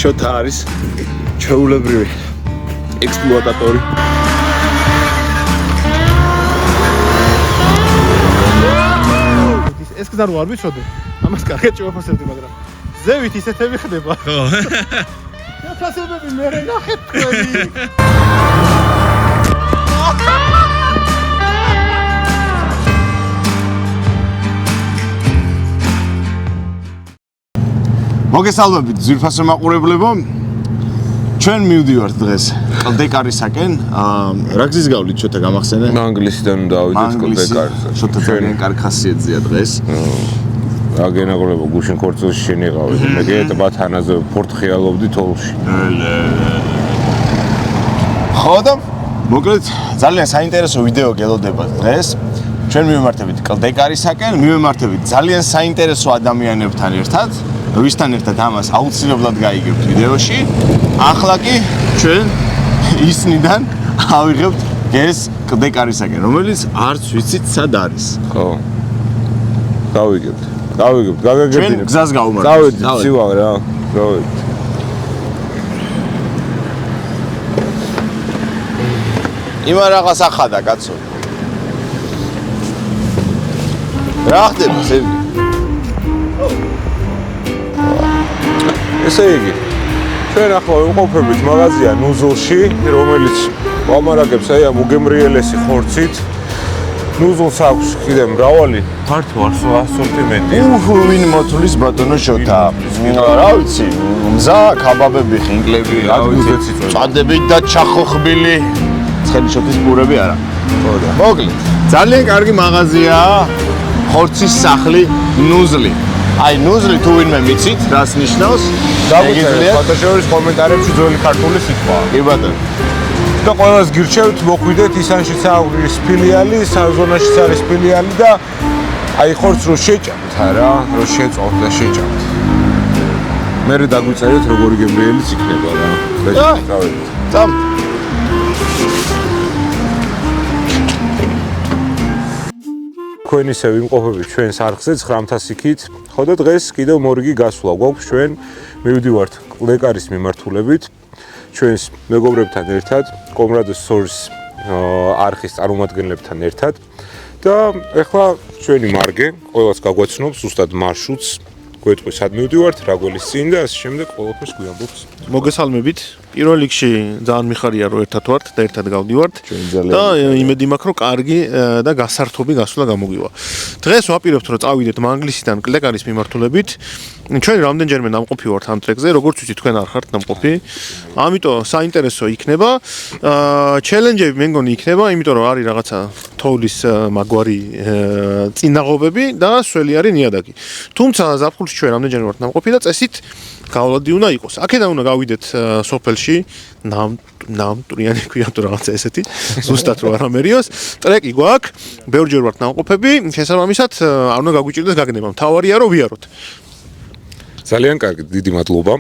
შოთა არის ჩვეულებრივი ექსპლუატატორი. ეს გზა რო არ ვიცოდე, ამას კარგად შევაფასებდი, მაგრამ ზევით ისეთები ხდება. ხო. ფასებები მე ნახეთ თქვენი. მოგესალმებით ძვირფასო მაყურებლებო. ჩვენ მივდივართ დღეს კლდეკარისაკენ. რა გზის გავლით შოთა გამახსენე? ანგლისიდან დავიდეთ კლდეკარისაკენ. შოთა ძალიან კარგი ხასიათზეა დღეს. აგენაგოლებო გუშინ ქორწილში შენიღავით. მე გეტყვათ ანაზე ფორტხიალობდი თოლში. ხო და მოკლედ ძალიან საინტერესო ვიდეო გელოდებათ დღეს. ჩვენ მივემართებით კლდეკარისაკენ, მივემართებით ძალიან საინტერესო ადამიანებთან ერთად. ვისთან ერთად ამას აუცილებლად გაიგებთ ვიდეოში. ახლა კი ჩვენ ისნიდან ავიღებთ ეს კლდეკარისაკენ, რომელიც არც ვიცით სად არის. ხო. გავიგებთ. გაგაგებინებთ. ჩვენ გზას გავუმართეთ. დავიდეთ, ცივაღ რა. დავიდეთ. იმა რაღაც ახადა კაცო. რა ხდება ზევი? ესე იგი, ჩვენ ახლა ვიმყოფებით მაღაზია ნუზულში, რომელიც ვამარაგებს აი ამ უგემრიელესი ხორცით. ნუზულს აქვს კიდე მრავალი ფართო ასორტიმენტი. ვინ მოთulis ბატონო შოთა. რა ვიცი, მზა, ქაბაბები, ხინკლები, რა ვიცი, წადები და ჩახოხბილი. ცხელი შოთის პურები არა. ხო და. მოკლედ, ძალიან კარგი მაღაზიაა. ხორცის სახლი ნუზლი. აი ნუზლი თუ ვინმე მიცით, რას ნიშნავს? დაგუწერეთ ფოტოშორის კომენტარებში ძველი ქართული სიტყვა. კი ბატონო. და ყველას გირჩევთ მოხვიდეთ ისანშიც არის ფილიალი, საზონაშიც არის ფილიალი და აი ხორცს რო შეჭამთ არა, რო შეწოვთ და შეჭამთ. მე დაგვიწერეთ როგორი გემრიელიც იქნება რა. დავიდეთ. წამ. თქვენ ისე ვიმყოფებით ჩვენს არხზე 900 იქით. ხო და დღეს კიდევ მორიგი გასვლა გვაქვს ჩვენ მივდივართ კლდეკარის მიმართულებით. ჩვენს მეგობრებთან ერთად, კომრადოს სორს არხის წარმომადგენლებთან ერთად და ეხლა ჩვენი მარგე ყველას გაგვაცნობს ზუსტად მარშრუტს, გვეტყვი სად მივდივართ, რა გველის წინ და ასე შემდეგ ყველაფერს გვიამბობს. მოგესალმებით. პირველ რიგში ძალიან მიხარია რომ ერთად ვართ და ერთად გავდივართ და იმედი მაქვს რომ კარგი და გასართობი გასვლა გამოგვივა. დღეს ვაპირებთ რომ წავიდეთ მანგლისიდან კლდეკარის მიმართულებით. ჩვენ რამდენჯერმე ნამყოფი ვართ ამ ტრეკზე, როგორც ვიცით თქვენ არ ხართ ნამყოფი. ამიტომ საინტერესო იქნება. ჩელენჯები მე მგონი იქნება, იმიტომ რომ არის რაღაცა თოვლის მაგვარი წინაღობები და სველი არის ნიადაგი. თუმცა ზაფხულში ჩვენ რამდენჯერმე ვართ ნამყოფი და წესით გავლადი უნდა იყოს. აქედან უნდა გავიდეთ სოფელში, ნამტვრიანი ქვია თუ რაღაცა ესეთი, ზუსტად რო არ ამერიოს. ტრეკი გვაქვს, ბევრჯერ ვართ ნამყოფები, შესაბამისად არ უნდა გაგვიჭირდეს გაგნება. მთავარია რომ ვიაროთ. ძალიან კარგი, დიდი მადლობა.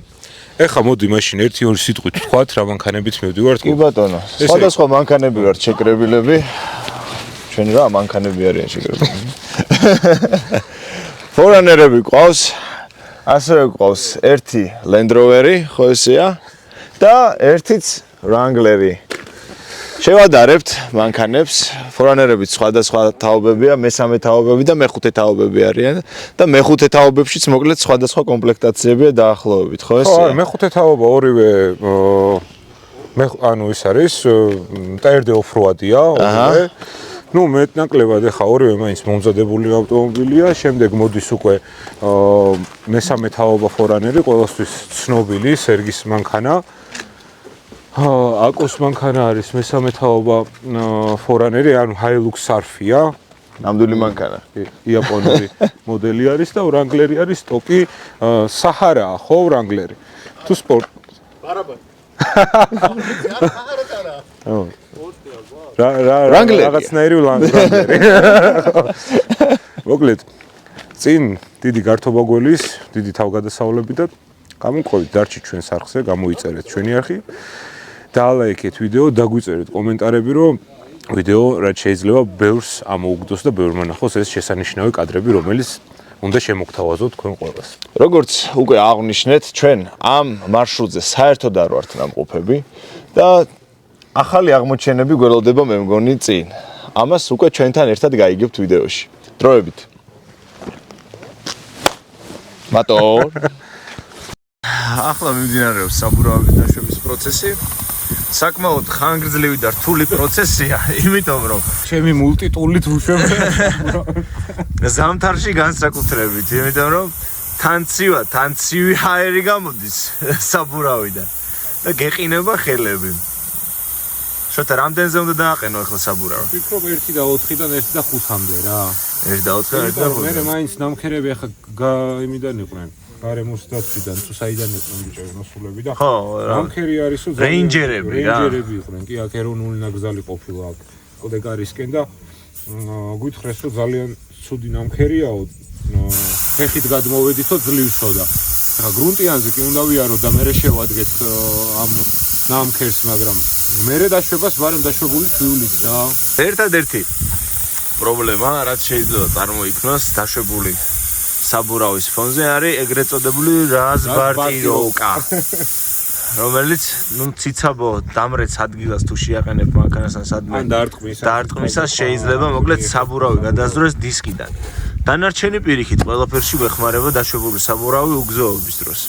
ეხლა მოდი მაშინ 1-2 სიტყვით ვთქვათ რა მანქანებით მივდივართ. კი ბატონო. სხვადასხვა მანქანები ვარ შეკრებილები. ჩვენ რა მანქანები არიან შეკრებილები. ფორანერები ყავს. ასევე ყავს ერთი Land Rover-ი, ხო ესეა და ერთიც Wrangler-ი. შევადარებთ მანქანებს, ფორანერებიც სხვადასხვა თაობებია, მესამე თაობები და მეხუთე თაობები არიან და მეხუთე თაობებშიც მოკლედ სხვადასხვა კომპლექტაციებია დაახლოებით, ხო ესეა? ხო, მეხუთე თაობა ორივე ანუ ის არის ტაირდე ოფროადია, ორივე. ნუ მეტნაკლებად ახლა ორივე მაინც მომზადებული ავტომობილია, შემდეგ მოდის უკვე მესამე თაობა ფორანერი, ყველასთვის ცნობილი სერგის მანქანა. აკოს მანქანა არის მესამე თაობა ფორანერი, ანუ Hilux Surf-ია. ნამდვილი მანქანა. იაპონური მოდელი არის და Wrangler-ი არის ტოპი Sahara-ა, ხო Wrangler-ი. თუ სპორტ. ბარაბარ. რაღაცნაირი Wrangler-ი. მოკლედ წინ დიდი გართობა გველის, დიდი თავგადასავლები და გამოვყავით დარჩით ჩვენს არხზე, გამოიწერეთ ჩვენი არხი. დაალაიქეთ ვიდეო, დაგვიწერეთ კომენტარები, რომ ვიდეო რაც შეიძლება ბევრს ამოუგდოს და ბევრმა ნახოს ეს შესანიშნავი კადრები, რომელიც უნდა შემოგთავაზოთ თქვენ ყველას. როგორც უკვე აღვნიშნეთ, ჩვენ ამ მარშრუტზე საერთოდ არ ვართ ნამყოფები და ახალი აღმოჩენები გველოდება მე მგონი წინ. ამას უკვე ჩვენთან ერთად გაიგებთ ვიდეოში. დროებით. მატო. ახლა მიმდინარეობს საბურავების დაშვების პროცესი. საკმაოდ ხანგრძლივი და რთული პროცესია, იმიტომ რომ ჩემი მულტიტულით ვუშვებ. ზამთარში განსაკუთრებით, იმიტომ რომ თან ცივი ჰაერი გამოდის საბურავიდან და გეყინება ხელები. შოთა რამდენზე უნდა დააყენო ახლა საბურავი? ვფიქრობ 1-4-დან 1-5-მდე რა. 1-4-დან 1-5. მე მაინც ნამქერები ახლა იმიდან იყვნენ. გარემოს დაცვიდან თუ საიდან იყვნენ ბიჭები მოსულები და ხო, ნამქერი არისო რეინჯერები იყვნენ. კი, აქ ეროვნული ნაკრძალი ყოფილა აქ კოდეკარისკენ და გითხრეს რომ ძალიან ცუდი ნამქერიაო. ფეხით გადმოვედითო ძლივსოდა. ახლა გრუნტიანზე კი უნდა ვიარო და მე შევადგეთ ამ ნამქერს, მაგრამ მე დაშვებას ვარ დაშვებული თვიულით და ერთადერთი პრობლემა რაც შეიძლება წარმოიქმნას დაშვებული საბურავის ფონზე არის ეგრეთ წოდებული რაზბარტიროვკა, რომელიც ციცაბო დამრეც ადგილას თუ შეაყენებ მანქანასთან სადმე დარტყმისას შეიძლება მოკლედ საბურავი გადაასდროს დისკიდან. დანარჩენი პირიქით ყველაფერში ვეხმარება დაშვებული საბურავი უგზოობის დროს.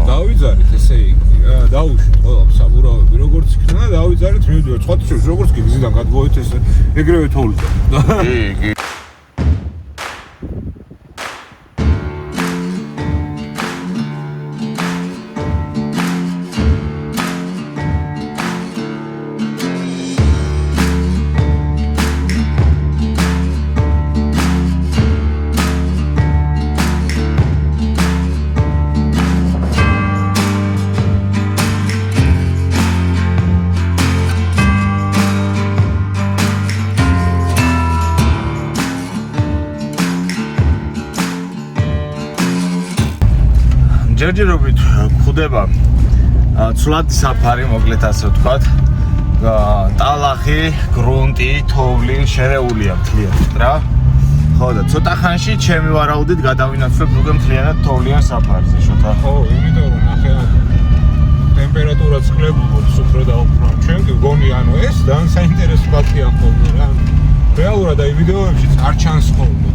დავიძარით ესე იგი რა, დაუშვით ყველა საბურავები როგორც იქნება, დავიძარით მივიდივართ სხვა თვეს როგორც კი გზიდან გადმოვით ესე ეგრევე თოვლიდან. კი. ჯერჯერობით გვხვდება ცვლადი საფარი, მოკლედ ასე ვთქვათ. ტალახი, გრუნტი, თოვლი შერეულია მთლიანად რა. ხო და ცოტა ხანში ჩემი ვარაუდით გადავინაცვლებ უკვე მთლიანად თოვლიან საფარზე, შოთა. ხო, იმიტომ რომ ნახე ტემპერატურაც კლებულობს უფრო და უფრო. ჩვენ გონი ანუ ეს ძალიან საინტერესო ფაქტია ხოლმე რა. რეალურად აი ვიდეოებშიც არ ჩანს ხოლმე.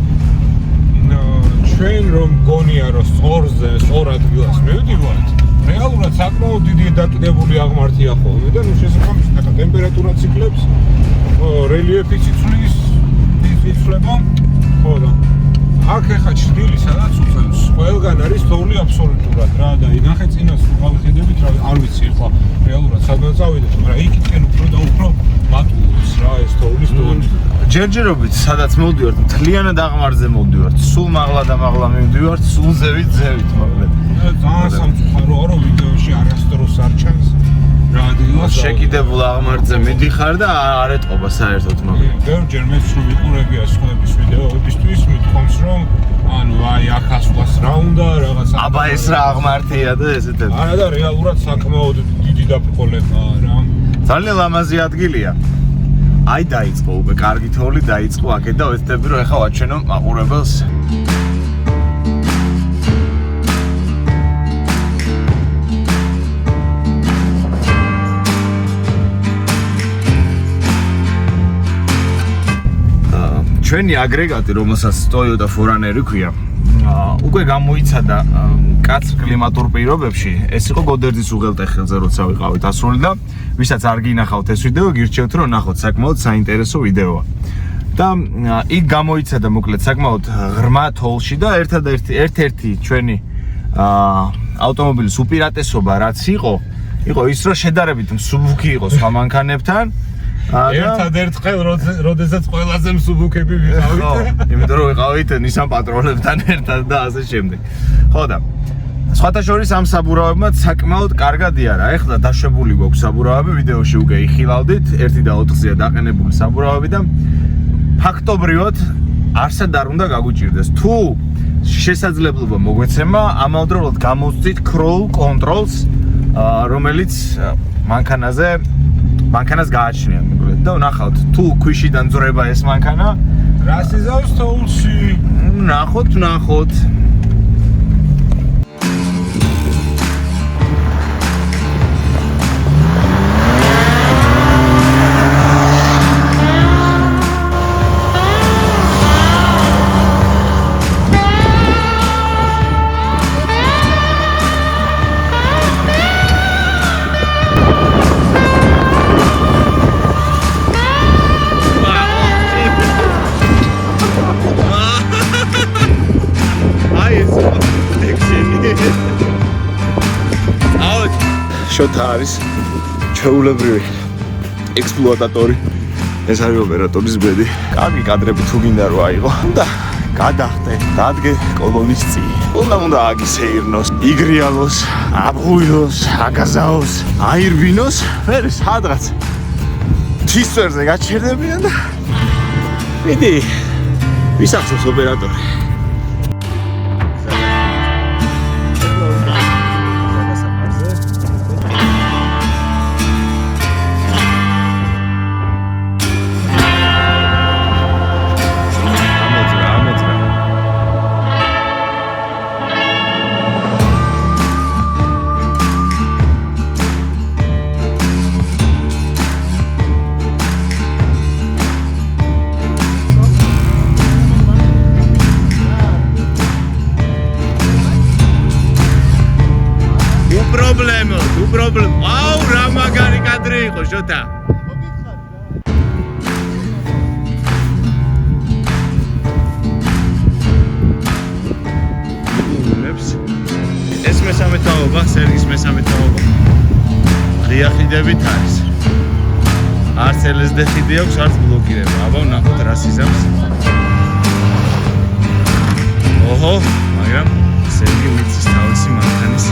ჩვენ რომ გონია რომ სწორ ადგილას მივდივართ, რეალურად საკმაოდ დიდი დაკიდებული აღმართია ხოლმე და ნუ შესაბამისად ახლა ტემპერატურაც იკლებს, რელიეფიც იცვლება, ხო და აქ ახლა ჩრდილი სადაც უწევს, ყველგან არის თოვლი აბსოლუტურად რა და ნახე წინას თუ გავხედებით რა, არ ვიცი ახლა რეალურად სადღაც წავიდეთ, მაგრამ იქითკენ უფრო და უფრო მატულობს რა ეს თოვლის დონე. ჯერჯერობით სადაც მოვდივართ, მთლიანად აღმართზე მოვდივართ, სულ მაღლა და მაღლა მივდივართ, სულ ზევით მოკლედ. ძალიან სამწუხაროა რომ ვიდეოში არასდროს არ ჩანს რა ადგილას შეკიდებულ აღმართზე მიდიხარ და არ ეტყობა საერთოდ მოკლედ. ბევრჯერ მეც რომ ვიყურებია სხვების ვიდეოებისთვის, მithkoms რომ ანუ აი აქ ასვლას რა უნდა რაღაცა აბა ეს რა აღმართია და ესეთები. არა და რეალურად საკმაოდ დიდი დაბრკოლებაა რა. ძალიან ლამაზი ადგილია. აი დაიწყო უკვე კარგი თოვლი დაიწყო აქეთ და ვეცდები რომ ეხლა ვაჩვენო მაყურებელს. ჩვენი აგრეგატი, რომელსაც Toyota Forerunner ქვია, უკვე გამოიცადა კაც კლიმატურ პირობებში. ეს იყო გოდერძის უღელტეხილზე, როცა ვიყავით ასრული და ვისაც არ გინახავთ ეს ვიდეო, გირჩევთ რომ ნახოთ, საკმაოდ საინტერესო ვიდეოა. და იქ გამოიცადა მოკლედ საკმაოდ ღრმა თოვლში და ერთ-ერთი ჩვენი ავტომობილის უპირატესობა რაც იყო ის რომ შედარებით მსუბუქი იყო სხვა მანქანებთან. ერთადერთ ყელ როდესაც ყველაზე მსუბუქები ვიყავით. ხო, იმიტომ რომ ვიყავით Nissan Patrol-ებთან ერთად და ასე შემდეგ. ხო და სხვათა შორის ამ საბურავებმაც საკმაოდ კარგად იარა. ეხლა დაშვებული გვაქვს საბურავები, ვიდეოში უკვე იხილავდით, 1 და 4-ზეა დაყენებული საბურავები და ფაქტობრივად არსად არ უნდა გაგვიჭირდეს. თუ შესაძლებლობა მოგვეცემა, ამავდროულად გამოვწვით crawl controls, რომელიც მანქანას გააჩნია. და ვნახავთ, თუ ქვიშიდან ძრება ეს მანქანა, რას იზავს თოვლში? ნახოთ. შოთა არის ჩვეულებრივი ექსპლუატატორი. ეს არის ოპერატორის ბედი. კარგი კადრები თუ გინდა რომ აიღო. და გადახტე, დადგე კოლონის წინ. უნდა აგისეირნოს, იგრიალოს, აბღუილოს, აკაზაოს, აირბინოს, ვერ სადღაც თისწერზე გაჩერდებიან და მიდი ვისახოს ოპერატორი. Problem. Wow, რა მაგარი კადრი იყო, შოთა. ეს მესამე თაობა, სერგის მესამე თაობა. ღია ხიდებით არის. არც LSD ხიდი აქვს, არც ბლოკირება. აბა, ნახოთ რა სიზამს. ოჰო, მაგრამ სერგი მიწის თავისი მანქანის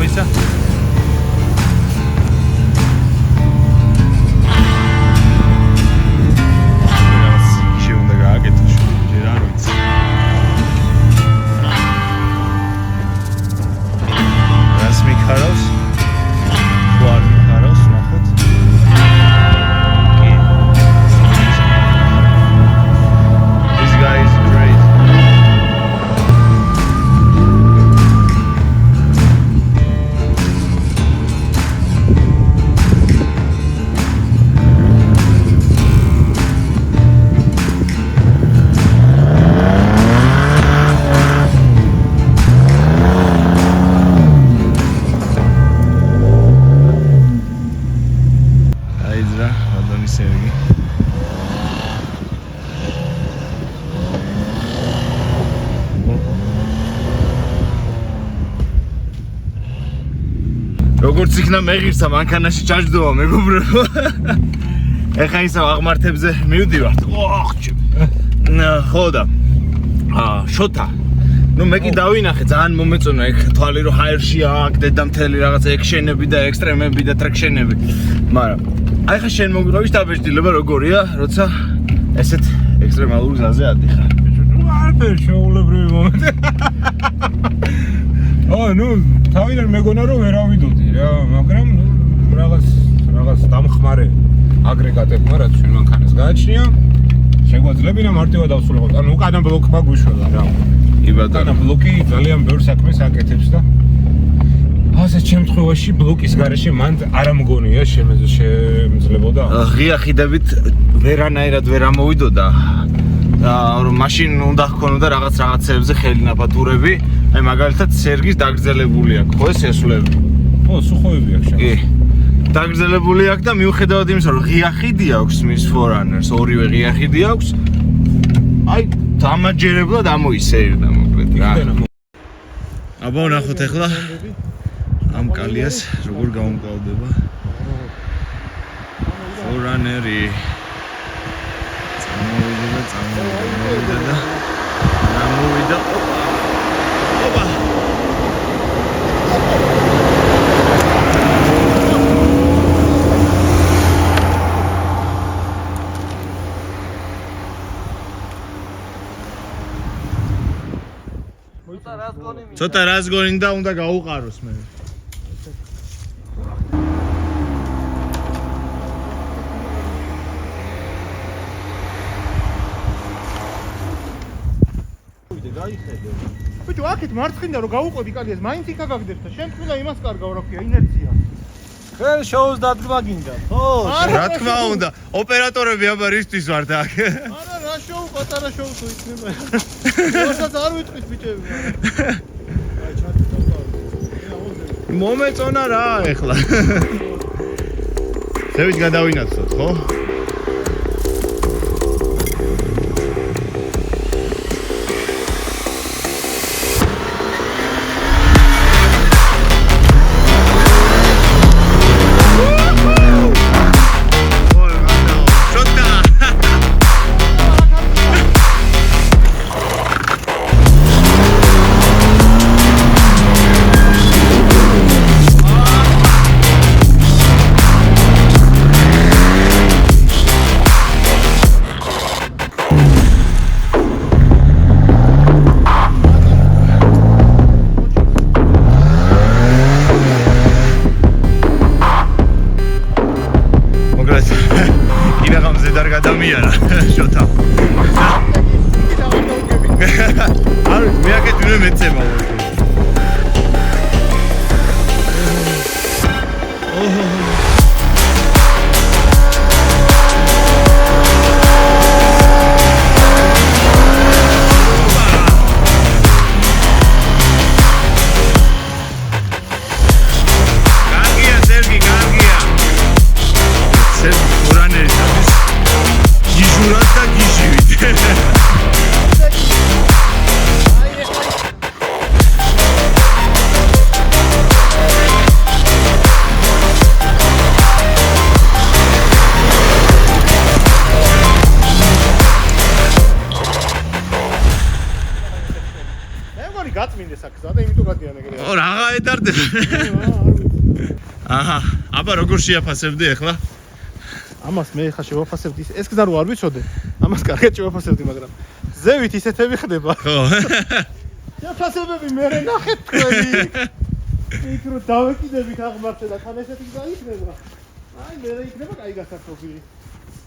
მოიცა შეიძლება გააკეთო ჯერ არ ვიცი რას მიქარავს თუ არ მიქარავს ნახოთ This guy is great როგორც იქნა მეღირსა მანქანაში ჩაჯდომა მეგობრებო. ეხა ისა აღმართებზე მივდივართ. ოხჩი. ხო და შოთა. ნუ მე კი დავინახე ძალიან მომეწონა ეგ თვალი რომ ჰაერშია აქ დედამთელი რაღაცა ექშენები და ექსტრემები და ტრეკშენები. მაგრამ აი ხა შენ მოგიყვების დაბეჭდილება როგორია, როცა ესეთ ექსტრემალურ გზაზე ადიხარ. არ შეულებრივი მომენტი. ნუ თავიდან მეგონა რომ ვერ ავიდოდი რა, მაგრამ რაღაც დამხმარე აგრეგატებმა რაც ჩვენ მანქანას გააჩნია, შეგვაძლებინა მარტივად დავსრულოთ. ანუ უკანა ბლოკმა გვიშველა რა. კი ბატონო. უკანა ბლოკი ძალიან ბევრ საქმეს აკეთებს და ასეთ შემთხვევაში ბლოკის გარეშე მან არ ამგონია შემეძლებოდა. ღია ხიდებით ვერანაირად ვერ ამოვიდოდა. რომ მაშინ უნდა ჰქონოდა რაღაცეებზე ხელი ნაფათურები, აი მაგალითად სერგის დაგრძელებული აქვს, ხო ეს ესულები? ხო, სუხოვები აქვს შენ. კი. დაგრძელებული აქვს და მიუხედავად იმისა, რომ ღია ხიდი აქვს მის Forerunners, ორივე ღია ხიდი აქვს. აი დამაჯერებლად ამოისეირდა მოკლედ რა. აბა ნახოთ ახლა ამ კალიას როგორ გაუმკლავდება. Forerunner-ი. წამოვიდა და ნამოვიდა. ოპა. ცოტა რაზგონი და უნდა გაუყაროს მე. ბიჭო, აქეთ მარცხნიდან რომ გაუყოდი კალიას, მაინც იქა გაგდებს და შენ თქმა იმას კარგავ, რა ქვია, ინერცია. ხელ შოუს დადგმა გინდა. ხო, რა თქმა უნდა, ოპერატორები აბა რისთვის ვართ აქ? არა, რა შოუ, პატარა შოუ თუ იქნება. რასაც არ ვიტყვით ბიჭები. აი, ჩატი დავყავ. მომეწონა რა ეხლა. ზევით გადავინაცოთ, ხო? გადამიარა შოთა. არ მე აქეთ ვინმე მეწემა. კარგია სერგი, კარგია. სერგი Forerunner-ის გიჟურად და გიჟივით. გაწმინდეს აქ ზადა, იმიტომ გადიან ეგრე. ო, რაღა ეტარდება. აჰა, აბა როგორ შეაფასებდი ახლა? ამას მე ხა შევაფასებდი. ეს გზა რო არ ვიცოდე. ამას კარგად შევაფასებდი, მაგრამ ზევით ისეთები ხდება. ხო. შეაფასებები მე ნახეთ თქვენი. იქ რო დავეკიდებით აღმართე და თან ესეთი გზა იქნება. აი მე იქნება კაი გასართობი.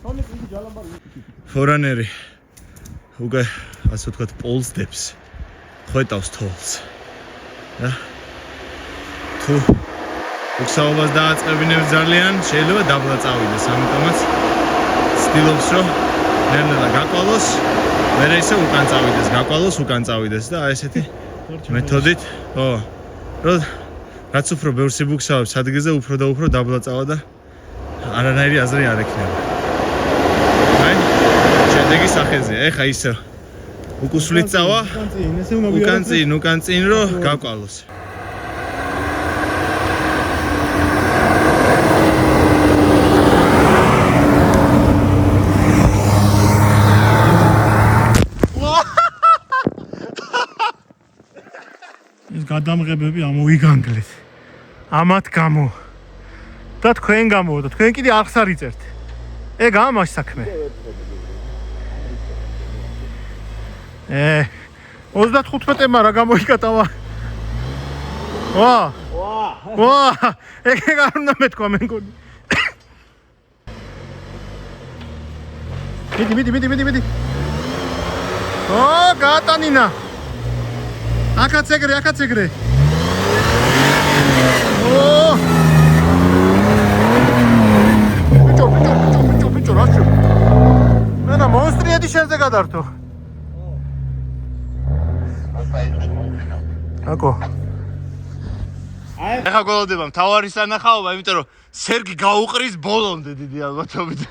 თონე იგი ჯალამბარი. Forerunner-ი უკვე ასე ვთქვათ პოლსდებს. ხვეტავს თოლს. რა? თუ უქსაობას დააწყებინებს ძალიან, შეიძლება დაბლა წავიდეს, ამიტომაც ცდილობს რომ ნელ-ნელა გაკვალოს, მერე ისე უკან წავიდეს, გაკვალოს, უკან წავიდეს და აი ესეთი მეთოდით, ხო, რომ რაც უფრო ბევრს იბუქსავებს ადგილზე, უფრო და უფრო დაბლა წავა და არანაირი აზრი არ ექნება. აი, შედეგი სახეზეა, ეხა ისე უკუსვლით წავა, უკან წინ რომ გაკვალოს. ეს გადამღებები ამოიგანგლეთ. ამათ გამო. და თქვენ გამო და თქვენ კიდე არხს არ იწერთ. ეგ ამაში საქმე. 35-მა რა გამოიკატავა. ვა! ეგ არ უნდა მეთქვა მე მგონი. მიდი. ო, გაატანინა. აქაც ეგრე. ო! ბიჭო, რა შე? მენა მონსტრიედი შენზე გადართო. აკო. ეხა გველოდება მთავარი სანახაობა, იმიტომ რომ სერგი გაუყრის ბოლომდე დიდი ალბათობით.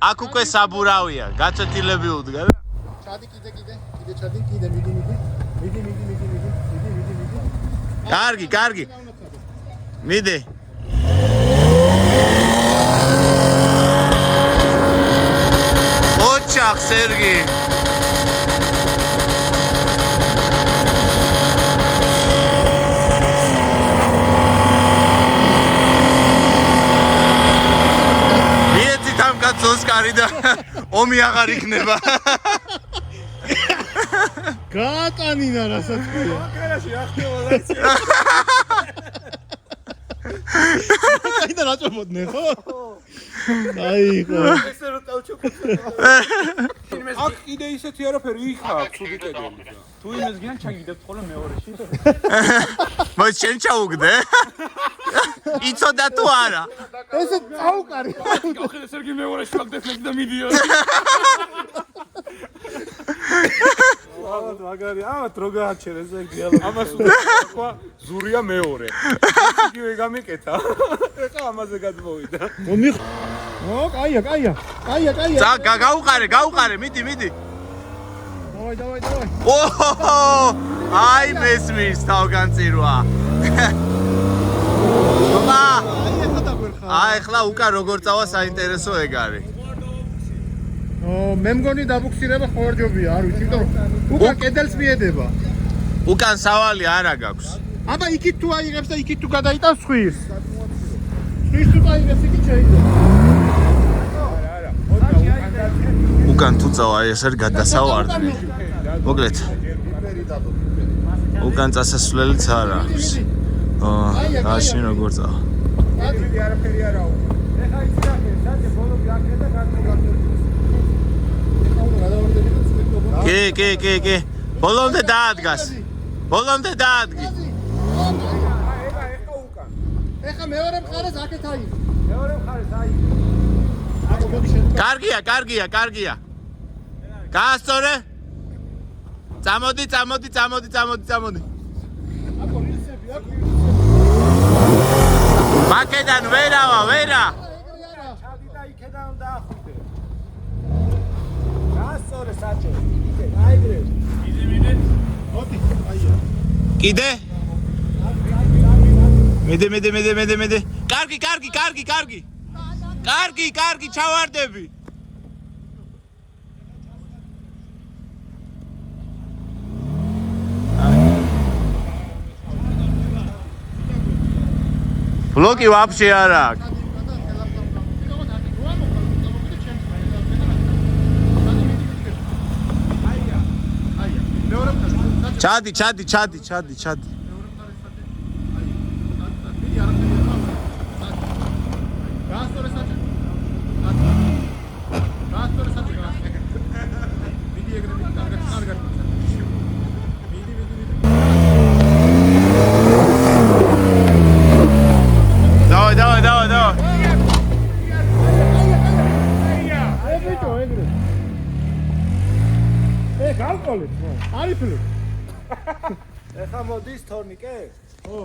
აქ უკვე საბურავია, გაწეთილები უდგა. ჩადი კიდე ჩადი კიდე მიდი. კარგი. მიდი. ოჩახ სერგი. მიეცით ამ კაცს ოსკარი და ომი აღარ იქნება. გაატანინა რასაც ქვია. კერაში ახტევა და აიდა რაწმოდნენ ხო? აიღო. ესე რომ დავჩოქოთ. აქ კიდე ისეთი არაფერი იქაა ცუდი კედელი. თუ იმეს გიან ჩაგიდებთ ხოლმე მეორეში. მოი შენ ჩაუგდე? იცოდა თუ არა? ესე წაუკარი. გავხედე სერგი მეორეში მაგდეს და მიდიო. მაგარი, რო გააჩერეს ეგ დიალოგი. ამას უთქვა ზურია მეორე. იგივე გამიკეთა. ეხა ამაზე გადმოვიდა. კაია. წა გაუყარე, მიდი. დავაი. ოჰო! აი მესმის თავგანწირვა. აი ხლა უკან როგორ წავა საინტერესო ეგ არის. მე მგონი დაბუქსირება ხوارჯობია, არ ვიცი, იმიტომ რომ უკან კედელს მიედება. უკან სავალი არა გაქვს. აბა იქით თუ აიღებს და იქით თუ გადაიტანს ხვირს. ხვირს თუ აიღებს იქით შეიძლება. უკან თუ წავა ეს არის გადასავალი. მოკლედ. უკან წასასვლელიც არა აქვს. დაშინ როგორ წავა. არაფერი არაო. ეხა იცი საჭე ბოლო გაქრე და გადმოგაქრე. კი. ბოლომდე დაადგას. ეხა უკან. ეხა მეორე მხარეს აქეთ აიღე. მეორე მხარეს აი. კარგია. გაასწორე. წამოდი. მაკედან ვერა. ჩადი და იქედან დაახვიდე. გასწორე საჭე. აიგრე. მიდი. მოდი, აია. კიდე? მიდი. კარგი, ჩავარდები. ბლოკი ვაფშე არ აქვს. ჩადი. ეხა მოდის თორნიკე? ო.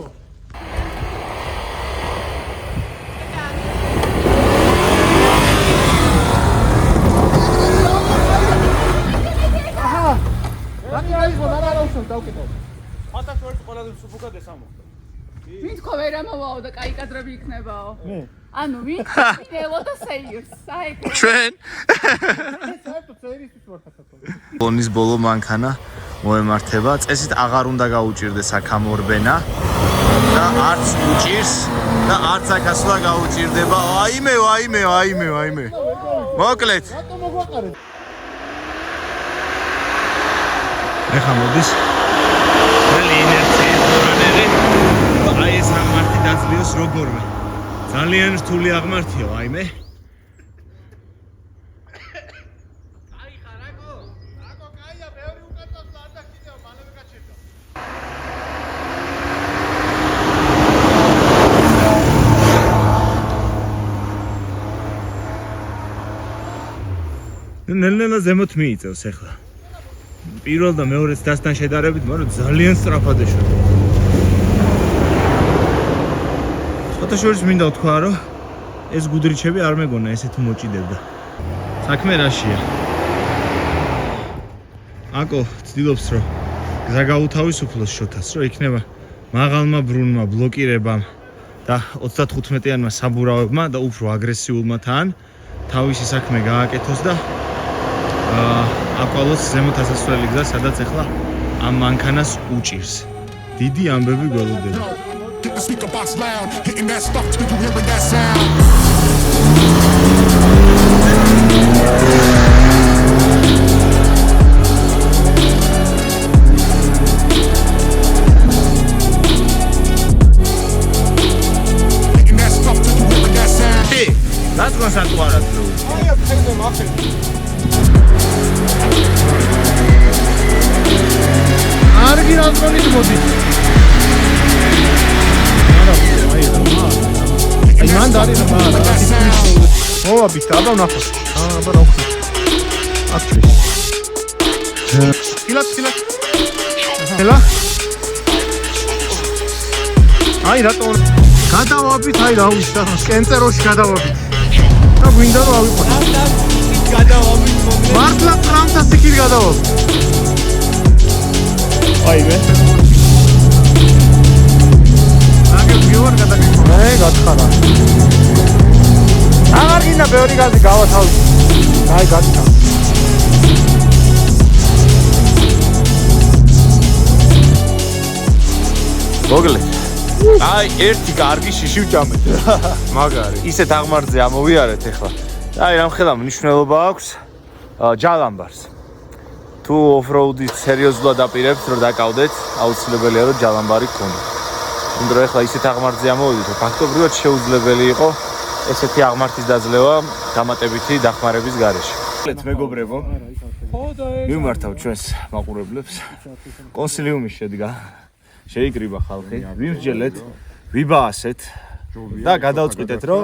აჰა. რა უსწავლ დავკეთო. ფათაშორის ყველაზე სუფუკად ეს ამოხდა. ვინ თქო ვერ ამოვაო და კაი კადრები იქნებაო? მე. ანუ ვინ? ელო და სეირს. საერთოდ. ჩვენ საერთოდ სეირისთვის ვარ საქართველოს. ბონის ბოლო მანქანა მოემართება. წესით აღარ უნდა გაუჭირდეს აქ ამორბენა და არც უჭირს და არც აქ ასვლა გაუჭირდება. აიმე. მოკლედ. რატომ მოგვაყარეთ? ეხა მოდის ძველი ინერციის მანერი და აი ეს აღმართი დაძლიოს როგორმე. ძალიან რთული აღმართია, აიმე. ნელ-ნელა ზემოთ მიიწევს ახლა. პირველ და მეორე დასთან შედარებით, მაგრამ ძალიან სწრაფად ეშვება. შორის მინდა ვთქვა, რომ ეს გუდრიჩები არ მეგონა ესე თუ მოჭიდებდა. საქმე რაშია? აკო ცდილობს, რომ გზა გაუთავისუფლოს შოთას, რომ იქნება მაღალმა ბრუნმა ბლოკირებამ და 35-მდე საბურავებმა და უფრო აგრესიულმა თან თავისი საქმე გააკეთოს და აკვალოს ზემოთ ასასვლელი გზა, სადაც ახლა ამ მანქანას უჭირს. დიდი ამბები გველოდება. Hit the speaker box loud, hitting that stuff till you hearing that sound. Hitting that stuff till you hearing that sound. Hey, that's what's at war at through. Argi razgonit modi. მან დაიწყო მოვაბით აბა ვნახოთ აბა რა ვქნა აკეთე ხილად ელა აი რატო გადავაბით აი რა ვიშთა კენწეროში გადავაბით და გვინდა რომ ავიყო გადავაბით მართლა ტრამთა სიკիր გადავაბით აი მე გიორ გადაგიქო მე გათხარა აღარ გინდა ბევრი გაზი გავათავი აი გათხა მოგლე აი ერთი კარგი შიში ვჭამეთ მაგარი ისეთ აღმართზე ამოვიარეთ ახლა აი რამხელა მნიშვნელობა აქვს ჯალამბარს თუ ოფროუდის სერიოზულად აპირებთ რომ დაკავდეთ აუცილებელია რომ ჯალამბარი გქონდეთ უნდა რომ ახლა ისეთ აღმართზე ამოვიდეთ, რომ ფაქტობრივად შეუძლებელი იყო ესეთი აღმართის დაძლევა დამატებითი დახმარების გარეშე. მეგობრებო, მივმართავ ჩვენს მაყურებლებს. კონსილიუმი შედგა, შეიკრიბა ხალხი, ვიმსჯელეთ, ვიბაასეთ და გადავწყვიტეთ, რომ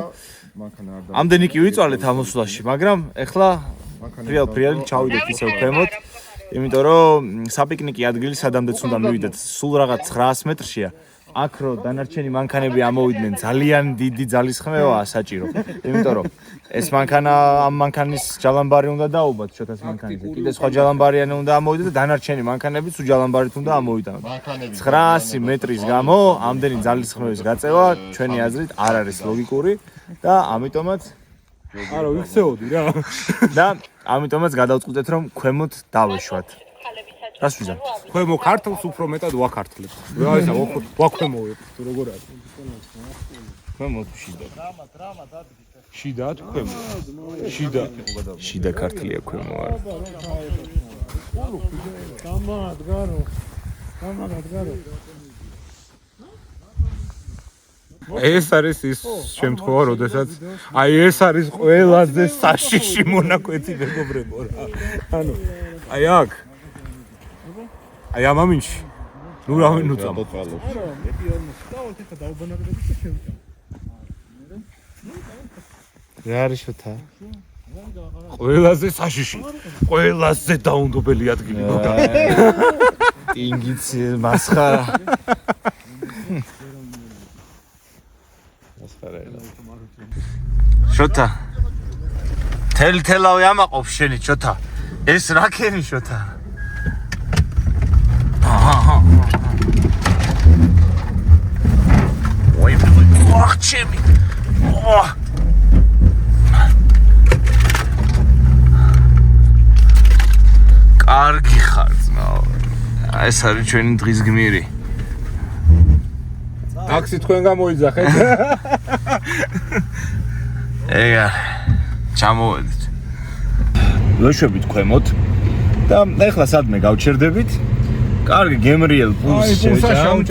ამდენი კი ვიწვალეთ ამოსვლაში, მაგრამ ახლა ფრიალ ჩავიდეთ ისევ ქვემოთ, იმიტომ რომ საპიკნიკი ადგილი სადამდეც უნდა მივიდეთ, სულ რაღაც 900 მეტრშია. აქ რო დანარჩენი მანქანები ამოვიდნენ ძალიან დიდი ძალისხმევაა საჭირო. იმიტომ რომ ეს მანქანა ამ მანქანის ჯალამბარი უნდა დაუბათ შოთას მანქანაზე. კიდე სხვა ჯალამბარიანი უნდა ამოვიდეთ და დანარჩენი მანქანებიც უჯალამბარით უნდა ამოვიდანოთ. 900 მეტრის გამო ამდენი ძალისხმევის გაწევა ჩვენი აზრით არ არის ლოგიკური და ამიტომაც არა ვიქცეოდი რა. და ამიტომაც გადავწყვიტეთ რომ ქვემოთ დავეშვათ. რას ვიზამ? ქვემო ქართლს უფრო მეტად ვაქართლებ. რა ისა ვაქვემოვებ თუ როგორ არის? ქვემოთ შიდა. შიდა თუ ქვემო? შიდა ქართლია ქვემო არა. ეს არის ის შემთხვევა, როდესაც აი ეს არის ყველაზე საშიში მონაკვეთი მეგობრებო რა. ანუ აი აქ აი ამ ამინში ნუ რავი ნუ წამო რა არის შოთა? ყველაზე საშიში ყველაზე დაუნდობელი ადგილი მოგა ტინგიც მასხარა შოთა თელთელავი ამაყობს შენი შოთა ეს რა ქენი შოთა ой ох ჩემი კარგი ხარ ძმაო ეს არის ჩვენი დღის გმირი ტაქსი თქვენ გამოიძახეთ ეგა ჩამოვედით ვეშვებით ქვემოთ და ეხლა სადმე გავჩერდებით კარგი გემრიელ პულსს შევჭამთ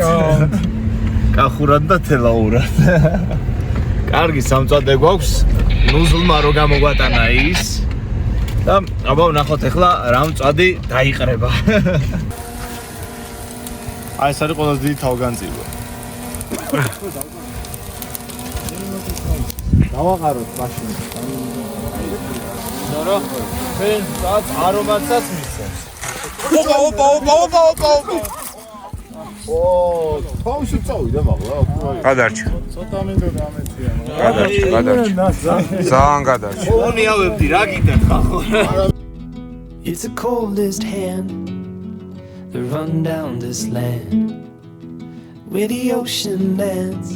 კახურად და თელაურად კარგი სამწვადე გვაქვს ნუზლმა რო გამოგვატანა ის და აბა ვნახოთ ეხლა რა მწვადი დაიყრება აი ეს არის ყველაზე დიდი თავგანწირვა დავაყაროთ მაშინ რომ ჩვენ არომატსაც მისცემს. თავში წავიდა მაგლა. გადარჩა. ცოტა მინდოდა ამეთია. გადარჩა. ძალიან გადარჩა. უნიავებდი რა გითხარ ხო? It's the coldest hand that run down this land where the ocean ends.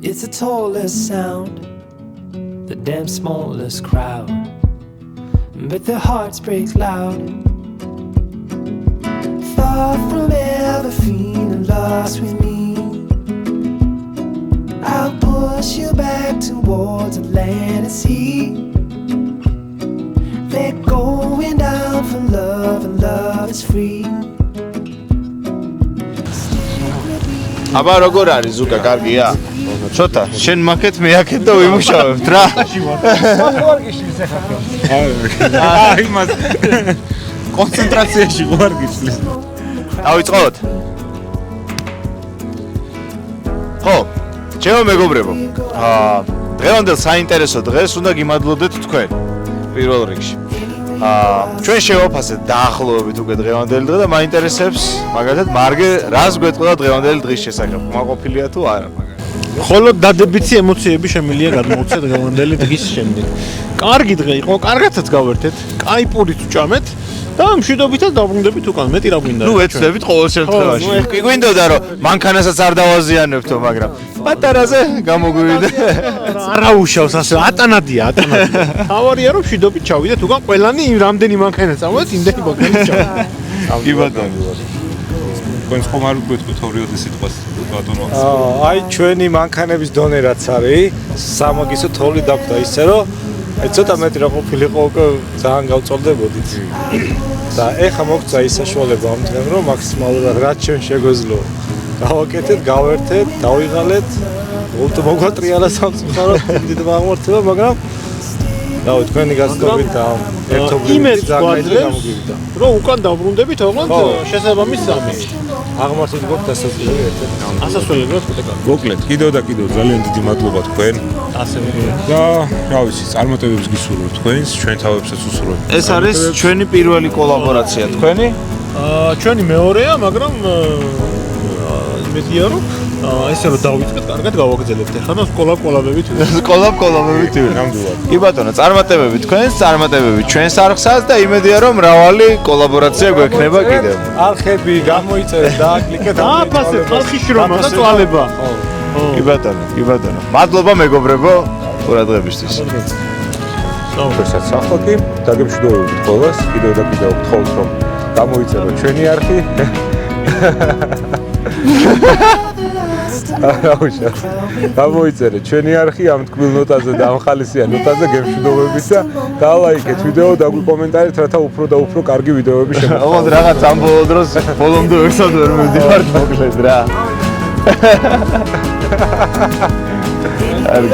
It's the tallest sound, the damn smallest crowd, but their hearts break loud. Far from ever feeling lost with me, I'll push you back towards the land and sea. They're going down for love, and love is free. აბა როგორ არის ზუკა, კარგია? ცოტა, შენ მაქეთ მე აქეთ და ვიმუშავებთ რა. აი მას კონცენტრაციაში ვარ გიშლის. დავიწყოთ. ხო, ჩემო მეგობრებო. დღევანდელ საინტერესო დღეს უნდა გიმადლობდეთ თქვენ პირველ რიგში. ჩვენ შევაფასეთ დაახლოებით უკვე დღევანდელი დღე და მაინტერესებს მაგალითად მარგე რას გვეტყოდა დღევანდელი დღის შესახებ. მაყოფილია თუ არა მაგალითად. ხოლო დადებითი ემოციები შემიძლია გადმოვცეთ დღევანდელი დღის შემდეგ. კარგი დღე იყო, კარგაცაც გავერთეთ, კაი პურით ვჭამეთ და მშვიდობითაც დაბრუნდებით უკან. მეტი რა გვინდა? ნუ ეცდებით ყოველ შემთხვევაში. კი გვინდოდა რომ მანქანასაც არ დავაზიანებთო, მაგრამ პატარაზე გამოგვივიდა. არა უშავს ასე, ატანადია. თავარია რომ მშვიდობით ჩავიდეთ უკან, ყველანი რამდენი მანქანა წავედით, იმდენი მანქანა ჩავედით. კი ბატონო. თქვენს ხომ არ უგვეთქვით ორიოდე სიტყვას ბატონო. აი ჩვენი მანქანების დონე რაც არის, სამაგისო თოვლი დაგვდა ისე რომ აი ცოტა მეტი რა ყოფილიყო უკვე ძალიან გავწოლდებოდით. და ეხა მოგწა ის საშუალება ამ დღემ რომ მაქსიმალურად რაც ჩვენ შეგვეძლო გავაკეთეთ, გავერთეთ, დავიღალეთ. ულტო მოგვატრიალა სამწუხაროდ დიდ აღმართება, მაგრამ დავით თქვენი გასწრებით და ერთობლივით ძალიან გამოგვივიდა. რომ უკან დაბრუნდებით, ოღონდ შესაბამის სამი. აღმართეთ გქონდათ ასასვლელი ერთად. ასასვლელი რა თქვა? მოკლედ, კიდევ და კიდევ ძალიან დიდი მადლობა თქვენ. ასე და რა ვიცი, წარმატებებს გისურვებთ თქვენს, ჩვენ თავებსაც უსურვებთ. ეს არის ჩვენი პირველი კოლაბორაცია თქვენი? ჩვენი მეორეა, მაგრამ იმედია რომ ესე რომ დავიწყეთ, კარგად გავაგრძელებთ. ეხლა და კოლაბებით კოლაბებით ნამდვილად. კი ბატონო, წარმატებები თქვენს, წარმატებები ჩვენს არხსაც და იმედია რომ მრავალი კოლაბორაცია გვექნება კიდევ. არხები გამოიწერეთ და აკლიკეთ. დააფასეთ ხალხის შრომა და წვალება. კი ბატონო, კი ბატონო. მადლობა მეგობრებო ყურადღებისთვის. ჩვენსაც ახლა დაგემშვიდობებით ყველას, კიდევ და კიდევ გთხოვთ რომ გამოიწეროთ ჩვენი არხი. გამოიწერეთ ჩვენი არხი ამ თქმილ ნოტაზე და ამ ხალისიან ნოტაზე გემშვიდობებით და დალაიქეთ ვიდეო და გვიკომენტარით რათა უფრო და უფრო კარგი ვიდეოები შემოგვიყვანოს. ოღონდ რაღაც ამ ბოლო დროს ბოლომდე ერთად ვერ მივდივართ მოკლედ რა. კარგი.